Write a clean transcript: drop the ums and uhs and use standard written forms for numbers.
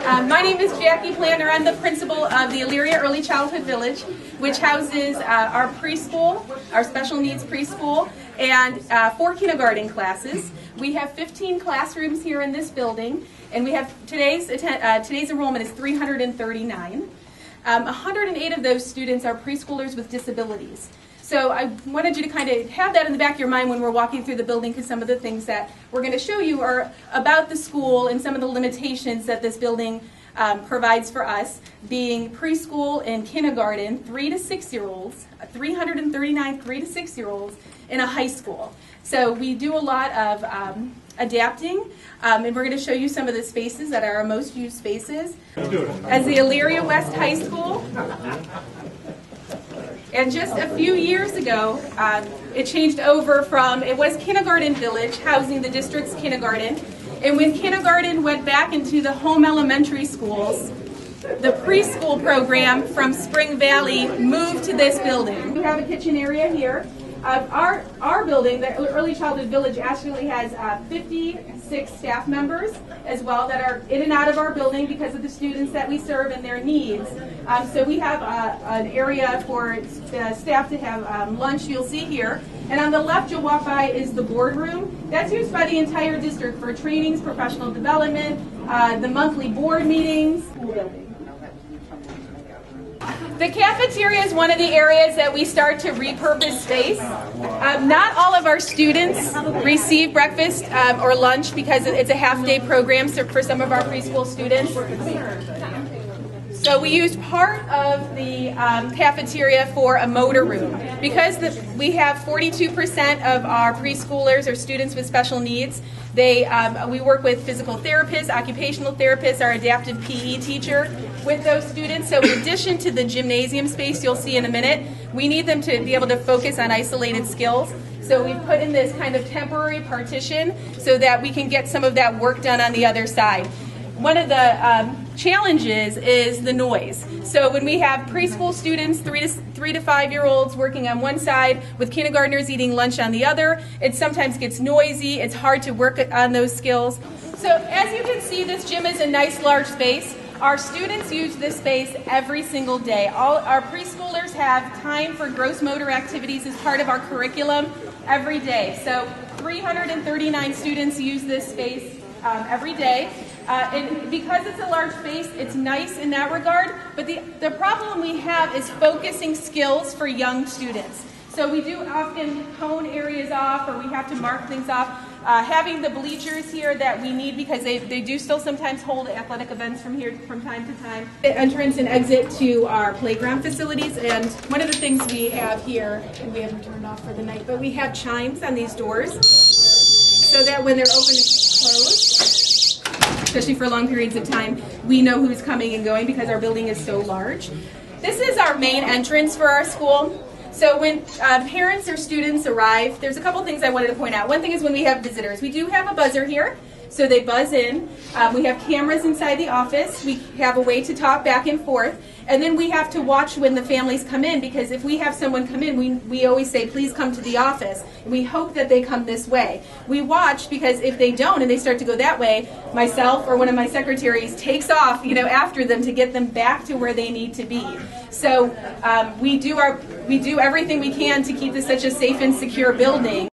My name is Jackie Plantner. I'm the principal of the Elyria Early Childhood Village, which houses our preschool, our special needs preschool, and 4 kindergarten classes. We have 15 classrooms here in this building, and we have today's enrollment is 339. 108 of those students are preschoolers with disabilities. So I wanted you to kind of have that in the back of your mind when we're walking through the building, because some of the things that we're going to show you are about the school and some of the limitations that this building provides for us, being preschool and kindergarten, 3 to 6-year-olds, 339 3 to 6-year-olds in a high school. So we do a lot of adapting, and we're going to show you some of the spaces that are our most used spaces. As the Elyria West High School, and just a few years ago, it changed over from, it was Kindergarten Village, housing the district's kindergarten. And when kindergarten went back into the home elementary schools, the preschool program from Spring Valley moved to this building. We have a kitchen area here. Our building, the Early Childhood Village, actually has 56 staff members as well that are in and out of our building because of the students that we serve and their needs. So we have an area for staff to have lunch, you'll see here. And on the left you'll walk by is the boardroom. That's used by the entire district for trainings, professional development, the monthly board meetings. The cafeteria is one of the areas that we start to repurpose space. Not all of our students receive breakfast or lunch because it's a half-day program for some of our preschool students. So we use part of the cafeteria for a motor room. Because we have 42% of our preschoolers or students with special needs, we work with physical therapists, occupational therapists, our adaptive PE teacher with those students. So in addition to the gymnasium space you'll see in a minute, we need them to be able to focus on isolated skills. So we've put in this kind of temporary partition so that we can get some of that work done on the other side. One of the challenges is the noise. So when we have preschool students, 3 to 5-year-olds working on one side with kindergartners eating lunch on the other, it sometimes gets noisy. It's hard to work on those skills. So as you can see, this gym is a nice large space. Our students use this space every single day. All our preschoolers have time for gross motor activities as part of our curriculum every day. So 339 students use this space every day. And because it's a large space, it's nice in that regard, but the problem we have is focusing skills for young students. So we do often hone areas off, or we have to mark things off. Having the bleachers here that we need, because they do still sometimes hold athletic events from here from time to time. Entrance and exit to our playground facilities, and one of the things we have here, and we haven't turned off for the night, but we have chimes on these doors so that when they're open and closed, especially for long periods of time, we know who's coming and going because our building is so large. This is our main entrance for our school. So when parents or students arrive, there's a couple things I wanted to point out. One thing is when we have visitors. We do have a buzzer here, so they buzz in. We have cameras inside the office. We have a way to talk back and forth. And then we have to watch when the families come in, because if we have someone come in, we always say, please come to the office. We hope that they come this way. We watch, because if they don't and they start to go that way, myself or one of my secretaries takes off, after them to get them back to where they need to be. So we do everything we can to keep this such a safe and secure building.